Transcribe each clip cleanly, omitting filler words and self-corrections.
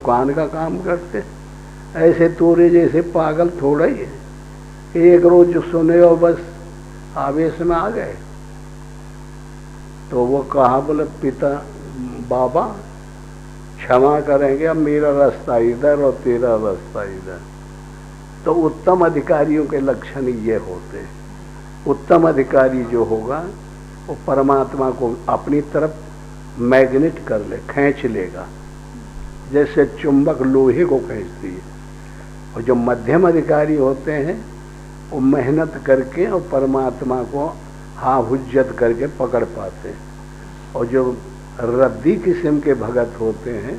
दुकान का काम करते, ऐसे तोरे जैसे पागल थोड़ा ही है। एक रोज सुने और बस आवेश में आ गए। तो वो कहा, बोले पिता बाबा क्षमा करेंगे, अब मेरा रास्ता इधर और तेरा रास्ता इधर। तो उत्तम अधिकारियों के लक्षण ये होते हैं। उत्तम अधिकारी जो होगा वो परमात्मा को अपनी तरफ मैग्नेट कर ले, खींच लेगा, जैसे चुंबक लोहे को खींचती है। और जो मध्यम अधिकारी होते हैं वो मेहनत करके और परमात्मा को हाँ हुज्जत करके पकड़ पाते हैं। और जो रद्दी किस्म के भगत होते हैं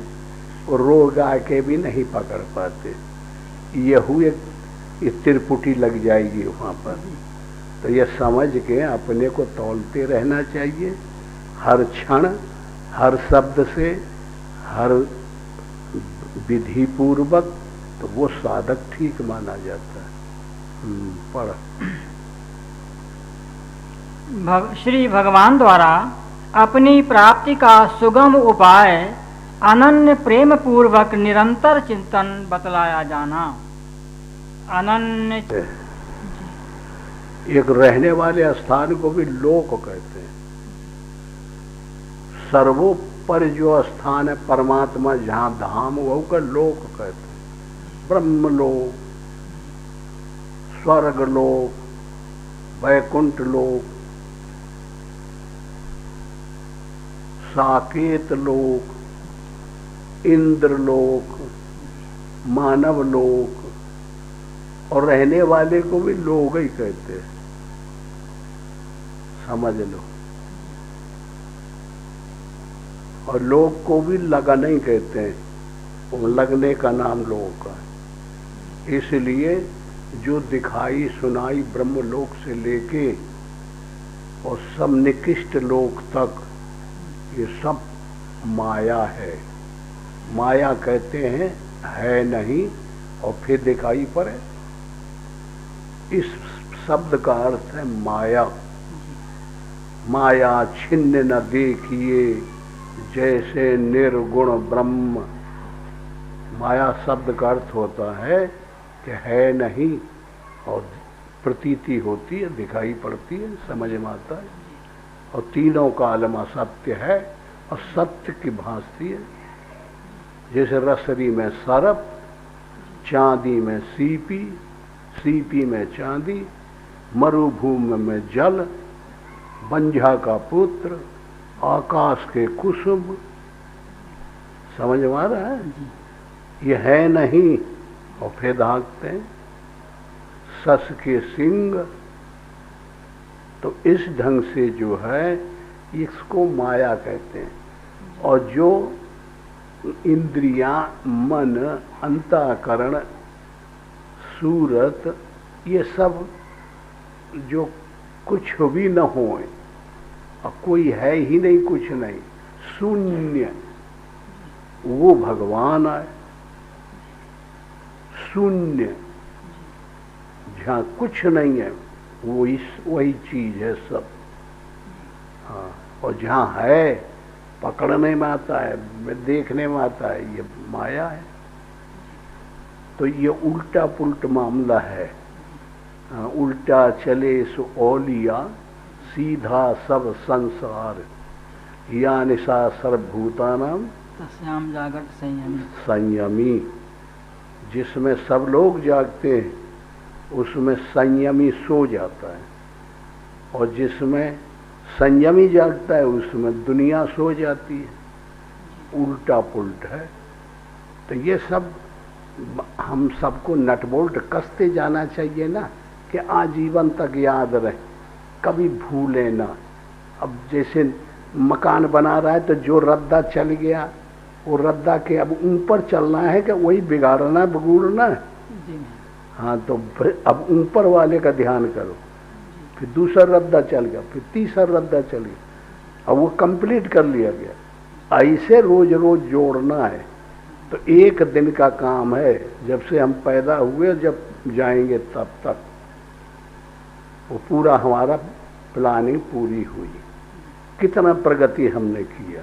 वो रोग आके भी नहीं पकड़ पाते। यहू एक त्रिपुटी लग जाएगी वहाँ पर। तो ये समझ के अपने को तौलते रहना चाहिए, हर क्षण, हर शब्द से, हर विधि पूर्वक। तो वो साधक ठीक माना जाता है। पढ़। श्री भगवान द्वारा अपनी प्राप्ति का सुगम उपाय अनन्य प्रेम पूर्वक निरंतर चिंतन बतलाया जाना। अनन्य एक रहने वाले स्थान को भी लोक कहते हैं। सर्वोपर जो स्थान है परमात्मा जहां धाम वो का लोक कहते हैं। ब्रह्मलोक, स्वर्ग लोक, वैकुंठ लोक, साकेत लोक, इंद्र लोक, मानव लोक, और रहने वाले को भी लोग ही कहते हैं। समझ लो। और लोग को भी लगन ही कहते हैं, वो लगने का नाम लोगों का है। इसलिए जो दिखाई सुनाई ब्रह्मलोक से लेके और सब निकृष्ट लोक तक ये सब माया है। माया कहते हैं है नहीं और फिर दिखाई पड़े। इस शब्द का अर्थ है माया। माया छिन्न न देखिए जैसे निर्गुण ब्रह्म। माया शब्द का अर्थ होता है कि है नहीं और प्रतीति होती है, दिखाई पड़ती है, समझ में आता है। और तीनों काल में सत्य है और सत्य की भांति है। जैसे रसरी में सरप, चांदी में सीपी, सीपी में चांदी, मरुभूमि में जल, बंझा का पुत्र, आकाश के कुसुम। समझ में आ रहा है? ये है नहीं और फिर धाकते हैं। सस के सिंग। तो इस ढंग से जो है इसको माया कहते हैं। और जो इंद्रियां, मन, अंतःकरण, सूरत, ये सब जो कुछ भी न हो और कोई है ही नहीं, कुछ नहीं, शून्य, वो भगवान आए। शून्य जहाँ कुछ नहीं है वो वही चीज है सब। हाँ, और जहाँ है पकड़ने में आता है, देखने में आता है, ये माया है। तो ये उल्टा पुल्ट मामला है। उल्टा चले सो औलिया, सीधा सब संसार, या निशा सर्वभूतानाम तस्याम जागृत संयमी। संयमी। जिसमें सब लोग जागते हैं उसमें संयमी सो जाता है, और जिसमें संयमी जागता है उसमें दुनिया सो जाती है। उल्टा पुल्ट है। तो ये सब हम सबको नट बोल्ट कसते जाना चाहिए ना, कि आजीवन तक याद रहे, कभी भूले ना। अब जैसे मकान बना रहा है तो जो रद्दा चल गया वो रद्दा के अब ऊपर चलना है कि वही बिगाड़ना बिगुड़ना है। हाँ, तो अब ऊपर वाले का ध्यान करो। फिर दूसरा रद्दा चल गया, फिर तीसरा रद्दा चल गया, अब वो कंप्लीट कर लिया गया। ऐसे रोज रोज जोड़ना है। तो एक दिन का काम है, जब से हम पैदा हुए जब जाएंगे तब तक वो पूरा हमारा प्लानिंग पूरी हुई। कितना प्रगति हमने किया।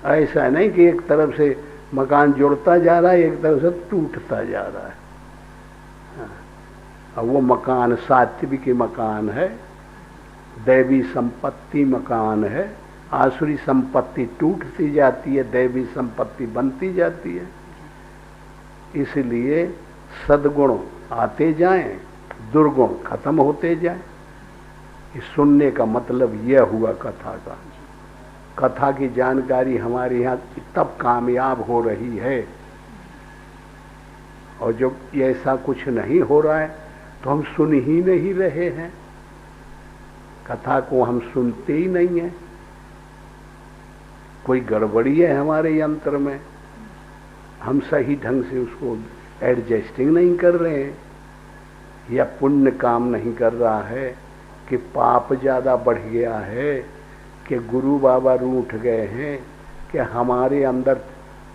ऐसा नहीं कि एक तरफ से मकान जुड़ता जा रहा है, एक तरफ से टूटता जा रहा है। अब वो मकान सात्विक मकान है, दैवी संपत्ति मकान है। आसुरी संपत्ति टूटती जाती है, दैवी संपत्ति बनती जाती है। इसलिए सद्गुण आते जाएं, दुर्गुण खत्म होते जाएं। इस सुनने का मतलब यह हुआ कथा का। कथा की जानकारी हमारे यहाँ तब कामयाब हो रही है, और जब ऐसा कुछ नहीं हो रहा है तो हम सुन ही नहीं रहे हैं, कथा को हम सुनते ही नहीं हैं। कोई गड़बड़ी है हमारे यंत्र में, हम सही ढंग से उसको एडजस्टिंग नहीं कर रहे हैं, या पुण्य काम नहीं कर रहा है, कि पाप ज़्यादा बढ़ गया है, कि गुरु बाबा रूठ गए हैं, कि हमारे अंदर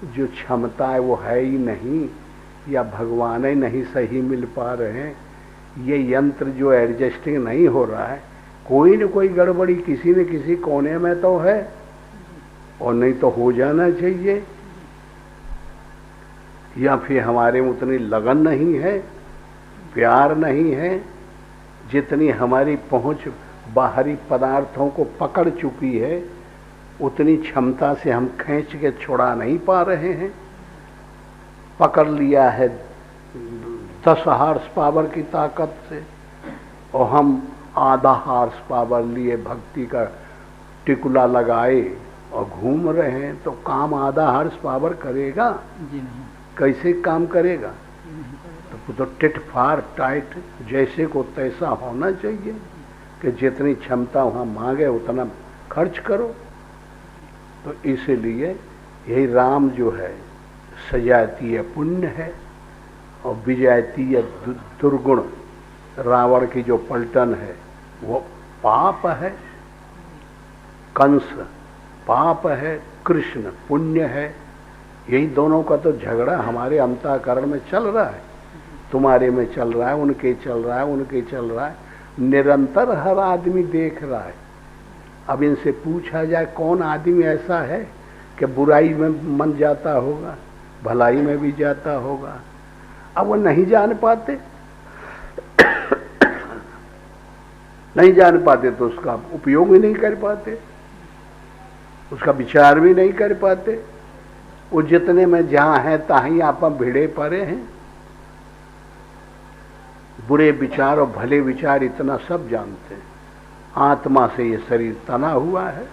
जो क्षमता है वो है ही नहीं, या भगवान ही नहीं सही मिल पा रहे हैं। ये यंत्र जो एडजस्टिंग नहीं हो रहा है, कोई न कोई गड़बड़ी किसी न किसी कोने में तो है, और नहीं तो हो जाना चाहिए। या फिर हमारे में उतनी लगन नहीं है, प्यार नहीं है, जितनी हमारी पहुंच बाहरी पदार्थों को पकड़ चुकी है, उतनी क्षमता से हम खींच के छुड़ा नहीं पा रहे हैं। पकड़ लिया है 10 हार्स पावर की ताकत से, और हम आधा हार्स पावर लिए भक्ति का टिकुला लगाए और घूम रहे हैं, तो काम आधा हार्स पावर करेगा? जी नहीं। कैसे काम करेगा? तो टिट फार टाइट, जैसे को तैसा होना चाहिए, कि जितनी क्षमता वहाँ मांगे उतना खर्च करो। तो इसीलिए यही राम जो है सजातीय पुण्य है, और विजयतीय दुर्गुण, रावण की जो पलटन है वो पाप है। कंस पाप है, कृष्ण पुण्य है। यही दोनों का तो झगड़ा हमारे अंतःकरण में चल रहा है। तुम्हारे में चल रहा है, उनके चल रहा है, उनके चल रहा है, निरंतर हर आदमी देख रहा है। अब इनसे पूछा जाए कौन आदमी ऐसा है कि बुराई में मन जाता होगा, भलाई में भी जाता होगा? अब वो नहीं जान पाते नहीं जान पाते तो उसका उपयोग भी नहीं कर पाते, उसका विचार भी नहीं कर पाते। वो जितने में जहां है ताहीं आप भिड़े पड़े हैं। बुरे विचार और भले विचार इतना सब जानते हैं। आत्मा से ये शरीर तना हुआ है।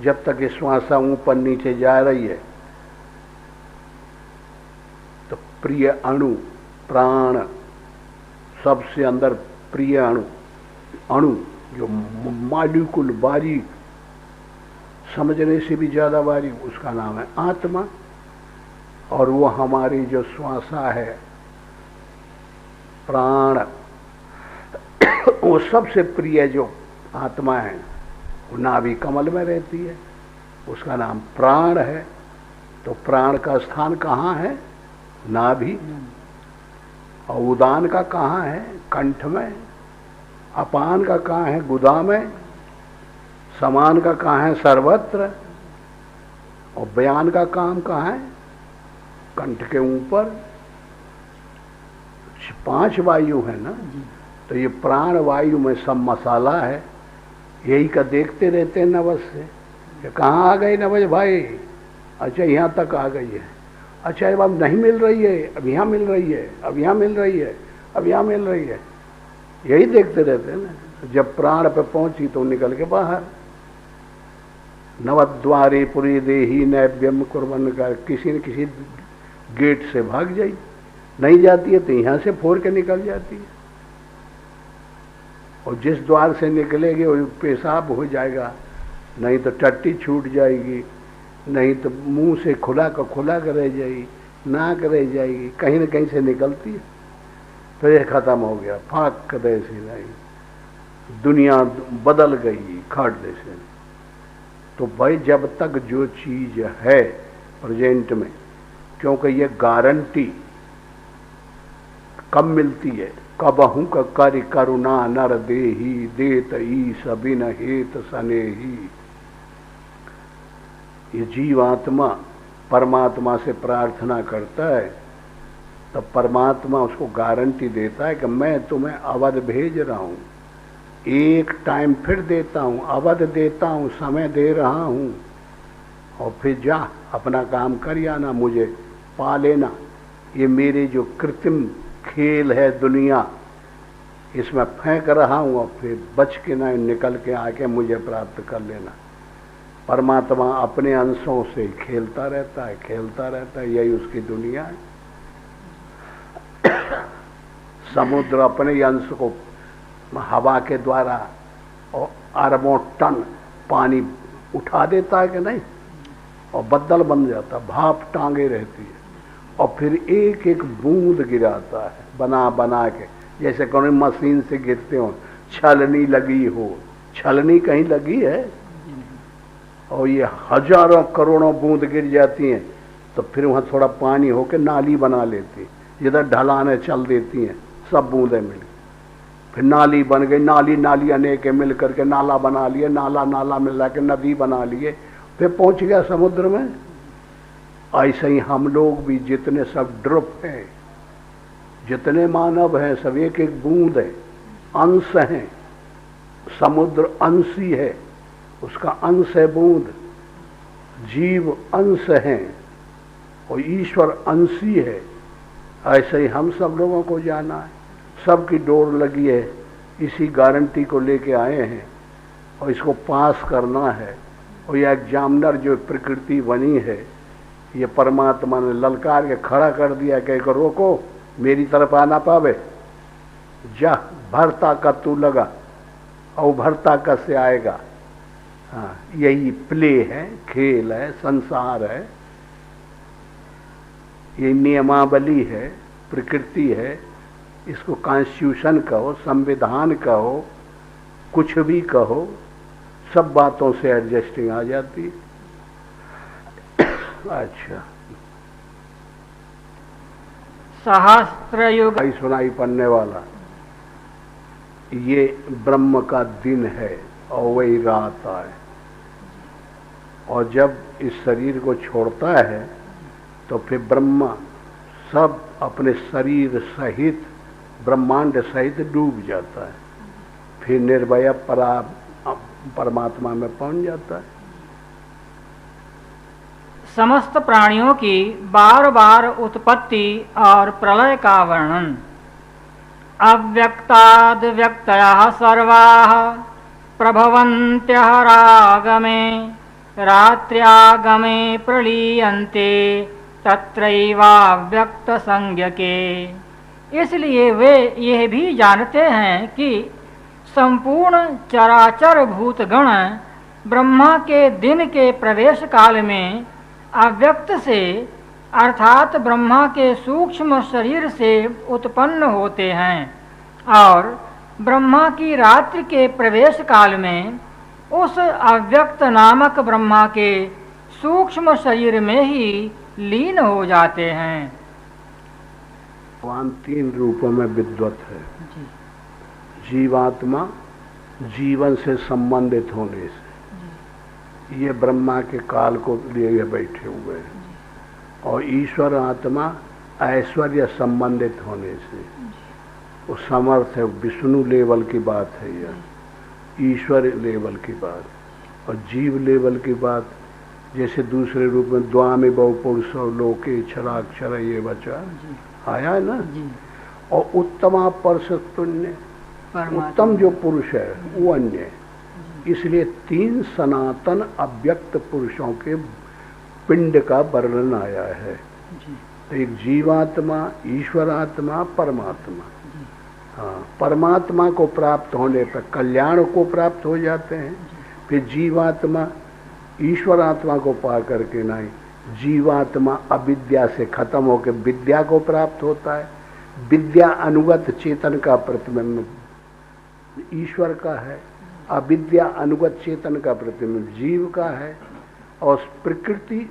जब तक ये श्वासा ऊपर नीचे जा रही है तो प्रिय अणु, प्राण, सबसे अंदर प्रिय अणु, अणु जो मॉलिक्यूल बारीक, समझने से भी ज्यादा बारीक, उसका नाम है आत्मा। और वो हमारी जो श्वासा है, प्राण, वो सबसे प्रिय जो आत्मा है वो नाभि कमल में रहती है, उसका नाम प्राण है। तो प्राण का स्थान कहाँ है? नाभि। और उदान का कहाँ है? कंठ में। अपान का कहाँ है? गुदा में। समान का कहाँ है? सर्वत्र। और बयान का काम कहाँ है? कंठ के ऊपर। 5 वायु है ना, तो ये प्राण वायु में सब मसाला है। यही का देखते रहते हैं नवज से, कि कहाँ आ गए नवज भाई? अच्छा यहाँ तक आ गई है। अच्छा अब नहीं मिल रही है, अब यहाँ मिल रही है, अब यहाँ मिल रही है, अब यहाँ मिल रही है। यही देखते रहते हैं ना। जब प्राण पे पहुंची तो निकल के बाहर। नवद्वारे पुरी देही नैव्यम कुर्बन का, किसी न किसी गेट से भाग जाई। नहीं जाती है तो यहाँ से फोड़ के निकल जाती है। और जिस द्वार से निकलेगी वो पेशाब हो जाएगा, नहीं तो टट्टी छूट जाएगी, नहीं तो मुंह से खुला का खुला कर रह जाएगी, नाक रह जाएगी, कहीं न कहीं से निकलती है। तो ये खत्म हो गया, फाक जैसे नहीं, दुनिया बदल गई खाट जैसे। तो भाई जब तक जो चीज है प्रेजेंट में, क्योंकि ये गारंटी कब मिलती है? कबहू का कर करुणा नर देही देत ईश बिन हेत सनेही। ये जीवात्मा परमात्मा से प्रार्थना करता है तो परमात्मा उसको गारंटी देता है कि मैं तुम्हें अवध भेज रहा हूँ, एक टाइम फिर देता हूँ, अवध देता हूँ, समय दे रहा हूँ, और फिर जा अपना काम कर आना, मुझे पा लेना। ये मेरे जो कृत्रिम खेल है दुनिया, इसमें फेंक रहा हूँ और फिर बच के ना निकल के आके मुझे प्राप्त कर लेना। परमात्मा अपने अंशों से खेलता रहता है, खेलता रहता है, यही उसकी दुनिया है। समुद्र अपने अंश को हवा के द्वारा और अरबों टन पानी उठा देता है कि नहीं, और बदल बन जाता, भाप टांगे रहती है, और फिर एक एक बूंद गिराता है बना बना के, जैसे कोई मशीन से गिरते हो, छलनी लगी हो। छलनी कहीं लगी है? और ये हजारों करोड़ों बूंद गिर जाती हैं तो फिर वहाँ थोड़ा पानी होकर नाली बना लेती, जिधर ढलाने चल देती हैं सब बूंदें मिल, फिर नाली बन गई, नाली नाली अनेक मिल करके नाला बना लिए, नाला नाला मिला के नदी बना लिए, फिर पहुंच गया समुद्र में। ऐसे ही हम लोग भी जितने सब ड्रॉप हैं, जितने मानव हैं, सब एक एक बूंद है, अंश हैं। समुद्र अंशी है, उसका अंश है बूंद, जीव अंश हैं और ईश्वर अंशी है। ऐसे ही हम सब लोगों को जाना है, सबकी डोर लगी है, इसी गारंटी को लेके आए हैं और इसको पास करना है। और यह एग्जामिनर जो प्रकृति बनी है, ये परमात्मा ने ललकार के खड़ा कर दिया कि रोको, मेरी तरफ आना पावे, जा भरता का तू लगा और भरता का से आएगा। हाँ, यही प्ले है, खेल है, संसार है, ये नियमावली है, प्रकृति है। इसको कॉन्स्टिट्यूशन कहो, संविधान कहो, कुछ भी कहो, सब बातों से एडजस्टिंग आ जाती। अच्छा, सहस्त्र युग सुनाई पड़ने वाला ये ब्रह्म का दिन है और वही रात है। और जब इस शरीर को छोड़ता है तो फिर ब्रह्मा सब अपने शरीर सहित, ब्रह्मांड सहित डूब जाता है, फिर निर्भय परमात्मा में पहुंच जाता है। समस्त प्राणियों की बार बार उत्पत्ति और प्रलय का वर्णन। अव्यक्ताद् व्यक्तयः सर्वाः प्रभवन्त्यः रागमे रात्र्यागमे प्रलीयन्ते तत्रैवाव्यक्त संज्ञके। इसलिए वे यह भी जानते हैं कि संपूर्ण चराचर भूतगण ब्रह्मा के दिन के प्रवेश काल में अव्यक्त से अर्थात ब्रह्मा के सूक्ष्म शरीर से उत्पन्न होते हैं और ब्रह्मा की रात्रि के प्रवेश काल में उस अव्यक्त नामक ब्रह्मा के सूक्ष्म शरीर में ही लीन हो जाते हैं। भगवान तीन रूपों में विद्वत है। जीवात्मा जीवन से संबंधित होने से, ये ब्रह्मा के काल को लिए बैठे हुए हैं, और ईश्वर आत्मा ऐश्वर्य संबंधित होने से, वो समर्थ है, विष्णु लेवल की बात है, यह ईश्वर लेवल की बात। और जीव लेवल की बात जैसे दूसरे रूप में द्वामि बहु पुरुषो लोके क्षराक्षर ये बचा आया है ना। और उत्तमा परस तुण्य, उत्तम जो पुरुष है वो अन्य है। इसलिए तीन सनातन अव्यक्त पुरुषों के पिंड का वर्णन आया है। तो एक जीवात्मा, ईश्वरात्मा, परमात्मा। हाँ, परमात्मा को प्राप्त होने पर कल्याण को प्राप्त हो जाते हैं। फिर जीवात्मा ईश्वरात्मा को पा करके नहीं, जीवात्मा अविद्या से खत्म होकर विद्या को प्राप्त होता है। विद्या अनुगत चेतन का प्रतिबिंब ईश्वर का है, अविद्या अनुगत चेतन का प्रतिबिंब जीव का है, और प्रकृति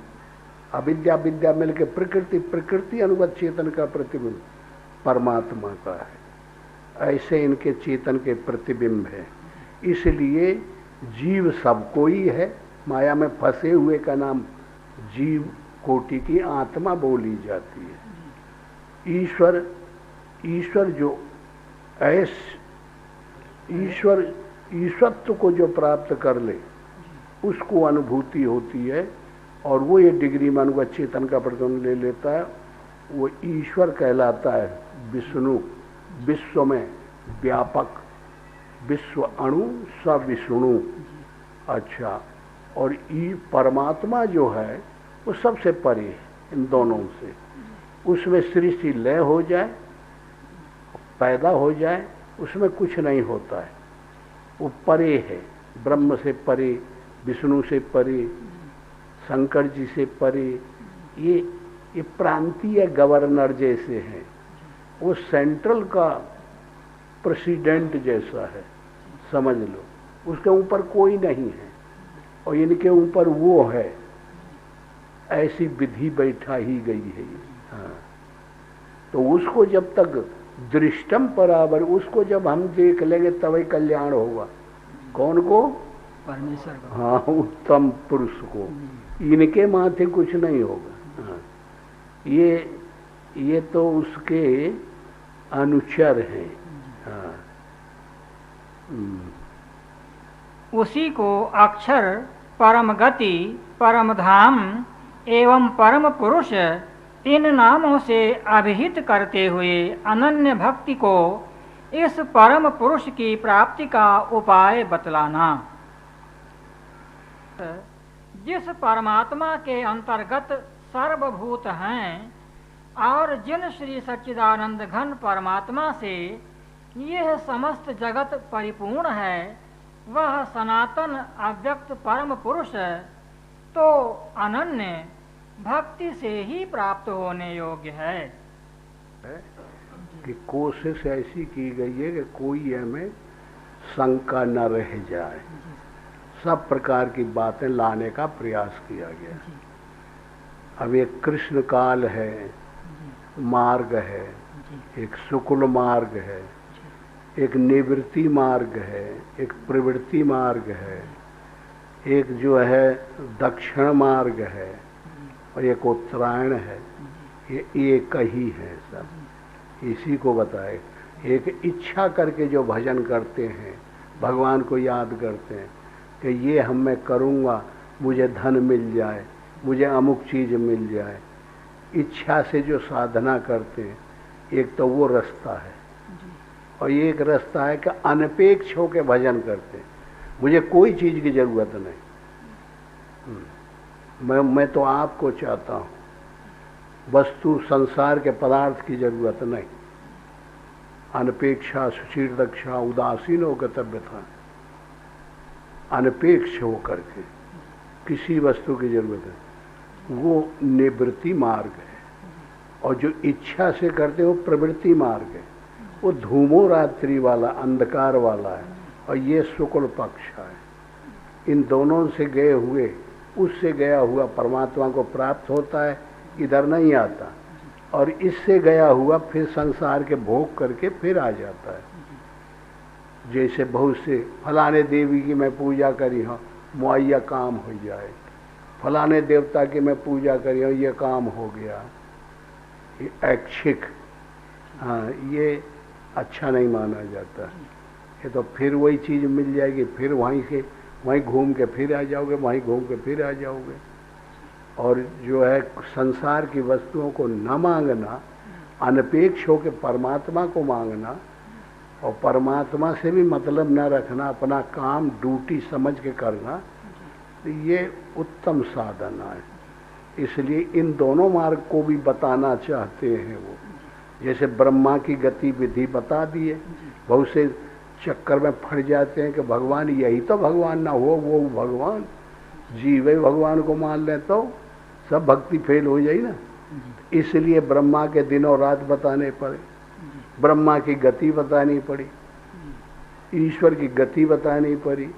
अविद्या विद्या मिलकर प्रकृति, प्रकृति अनुगत चेतन का प्रतिबिंब परमात्मा का है। ऐसे इनके चेतन के प्रतिबिंब है। इसलिए जीव सबको ही है, माया में फंसे हुए का नाम जीव कोटि की आत्मा बोली जाती है। ईश्वर जो ईश्वरत्व को जो प्राप्त कर ले उसको अनुभूति होती है, और वो ये डिग्री मानूंगा चेतन का प्रतिबिंब ले लेता है, वो ईश्वर कहलाता है। विष्णु विश्व में व्यापक, विश्व अणु स विष्णु। अच्छा, और परमात्मा जो है वो सबसे परे है इन दोनों से। उसमें सृष्टि लय हो जाए, पैदा हो जाए, उसमें कुछ नहीं होता है, वो परे है, ब्रह्म से परे, विष्णु से परे, शंकर जी से परे। ये प्रांतीय गवर्नर जैसे हैं, वो सेंट्रल का प्रेसिडेंट जैसा है, समझ लो। उसके ऊपर कोई नहीं है और इनके ऊपर वो है, ऐसी विधि बैठा ही गई है। हाँ, तो उसको जब तक दृष्टम पराबर, उसको जब हम देख लेंगे तभी कल्याण होगा। कौन को? परमेश्वर को। हाँ, उत्तम पुरुष को। इनके माथे कुछ नहीं होगा। हाँ, ये तो उसके अनुचर हैं। हाँ, उसी को अक्षर, परम गति, परम धाम एवं परम पुरुष इन नामों से अभिहित करते हुए अनन्य भक्ति को इस परम पुरुष की प्राप्ति का उपाय बतलाना। जिस परमात्मा के अंतर्गत सर्वभूत हैं और जिन श्री सच्चिदानंद घन परमात्मा से यह समस्त जगत परिपूर्ण है, वह सनातन अव्यक्त परम पुरुष तो अनन्य भक्ति से ही प्राप्त होने योग्य है। कि कोशिश ऐसी की गई है कि कोई हमें शंका न रह जाए, सब प्रकार की बातें लाने का प्रयास किया गया। अब एक कृष्ण काल है, मार्ग है, एक शुक्ल मार्ग है, एक निवृत्ति मार्ग है, एक प्रवृत्ति मार्ग है, एक जो है दक्षिण मार्ग है, और एक उत्तरायण है। ये एक ही है, सब इसी को बताए। एक इच्छा करके जो भजन करते हैं, भगवान को याद करते हैं कि ये मैं करूँगा, मुझे धन मिल जाए, मुझे अमुक चीज़ मिल जाए, इच्छा से जो साधना करते हैं, एक तो वो रास्ता है। और एक रास्ता है कि अनपेक्ष होकर भजन करते हैं, मुझे कोई चीज़ की ज़रूरत नहीं, मैं तो आपको चाहता हूँ, वस्तु संसार के पदार्थ की ज़रूरत नहीं। अनपेक्षा सुचिर दक्षा उदासीन हो कर्तव्य था, अनपेक्ष हो करके किसी वस्तु की ज़रूरत है, वो निवृत्ति मार्ग है। और जो इच्छा से करते हो प्रवृत्ति मार्ग है, वो धूमो रात्रि वाला, अंधकार वाला है, और ये शुक्ल पक्ष है। इन दोनों से गए हुए, उससे गया हुआ परमात्मा को प्राप्त होता है, इधर नहीं आता, और इससे गया हुआ फिर संसार के भोग करके फिर आ जाता है। जैसे बहुत से फलाने देवी की मैं पूजा करी हूँ, मुआय्या काम हो जाए, फलाने देवता की मैं पूजा करी हूँ, ये काम हो गया, ये ऐच्छिक। हाँ, ये अच्छा नहीं माना जाता। ये तो फिर वही चीज़ मिल जाएगी, फिर वहीं घूम के फिर आ जाओगे, वहीं घूम के फिर आ जाओगे। और जो है संसार की वस्तुओं को न मांगना, अनपेक्ष होकर परमात्मा को मांगना, और परमात्मा से भी मतलब न रखना, अपना काम ड्यूटी समझ के करना, तो ये उत्तम साधना है। इसलिए इन दोनों मार्ग को भी बताना चाहते हैं वो। जैसे ब्रह्मा की गतिविधि बता दिए, बहुत से चक्कर में फट जाते हैं कि भगवान, यही तो भगवान ना हो, वो भगवान, जीवे भगवान को मान ले तो सब भक्ति फेल हो जाए ना। इसलिए ब्रह्मा के दिनों रात बताने पड़े, ब्रह्मा की गति बतानी पड़ी, ईश्वर की गति बतानी पड़ी,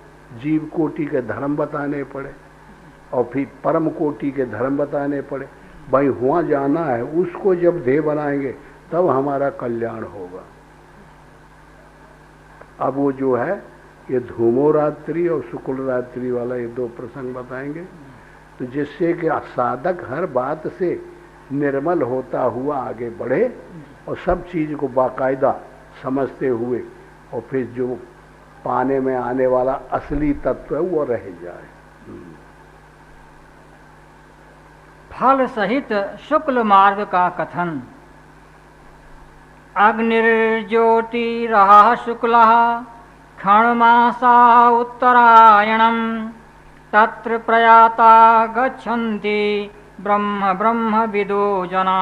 जीव कोटि के धर्म बताने पड़े, और फिर परम कोटि के धर्म बताने पड़े। भाई वहाँ जाना है, उसको जब ध्येय बनाएंगे तब हमारा कल्याण होगा। अब वो जो है ये धूमो रात्रि और शुक्ल रात्रि वाला ये दो प्रसंग बताएंगे। तो जिससे कि साधक हर बात से निर्मल होता हुआ आगे बढ़े और सब चीज को बाकायदा समझते हुए और फिर जो पाने में आने वाला असली तत्व है वो रह जाए। फल सहित शुक्ल मार्ग का कथन। अग्निर्ज्योति रहा शुक्ला क्षणमासा उत्तरायणम तत्र प्रयाता गच्छन्ति ब्रह्म ब्रह्म विदो जना।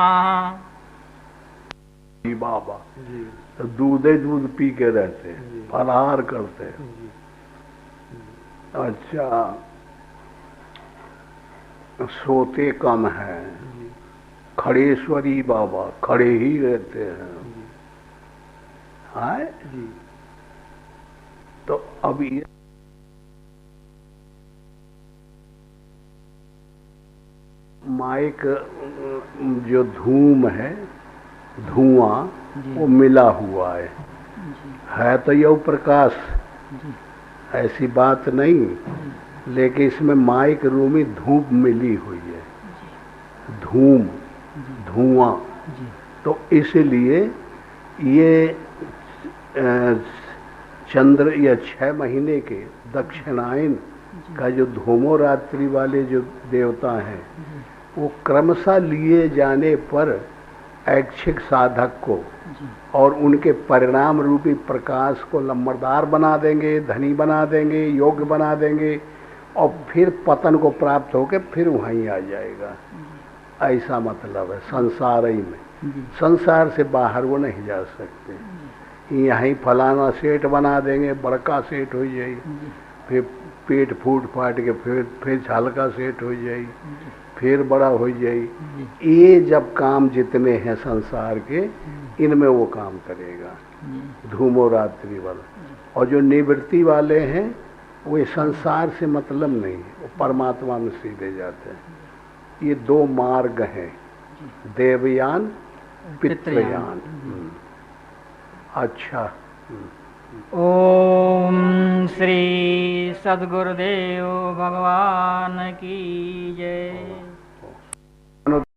जी बाबा जी, तो दूधे दूध पी के रहते हैं, फलाहार करते हैं। अच्छा, सोते कम है, खड़ेश्वरी बाबा खड़े ही रहते हैं। हाय जी, तो अब ये माइक जो धूम है, धुआं, वो मिला हुआ है तो यह प्रकाश, ऐसी बात नहीं, लेकिन इसमें माइक रूमी धूप मिली हुई है, धूम, धुआं। तो इसलिए ये चंद्र या 6 महीने के दक्षिणायन का जो धूमोरात्रि वाले जो देवता हैं, वो क्रमशः लिए जाने पर ऐच्छिक साधक को और उनके परिणाम रूपी प्रकाश को लंबरदार बना देंगे, धनी बना देंगे, योग्य बना देंगे और फिर पतन को प्राप्त होकर फिर वहीं आ जाएगा। ऐसा मतलब है संसार ही में, संसार से बाहर वो नहीं जा सकते। यहीं फलाना सेठ बना देंगे, बड़का सेठ हो जाएगी, फिर पेट फूट फाट के फिर हल्का सेठ हो जाएगी, फिर बड़ा हो जाएगी। ये जब काम जितने हैं संसार के, इनमें वो काम करेगा धूमोरात्रि वाला। और जो निवृत्ति वाले हैं वो संसार से मतलब नहीं, वो परमात्मा में सीधे जाते हैं। ये 2 मार्ग हैं, देवयान पितृयान। अच्छा, ओम श्री सद्गुरुदेव भगवान की जय।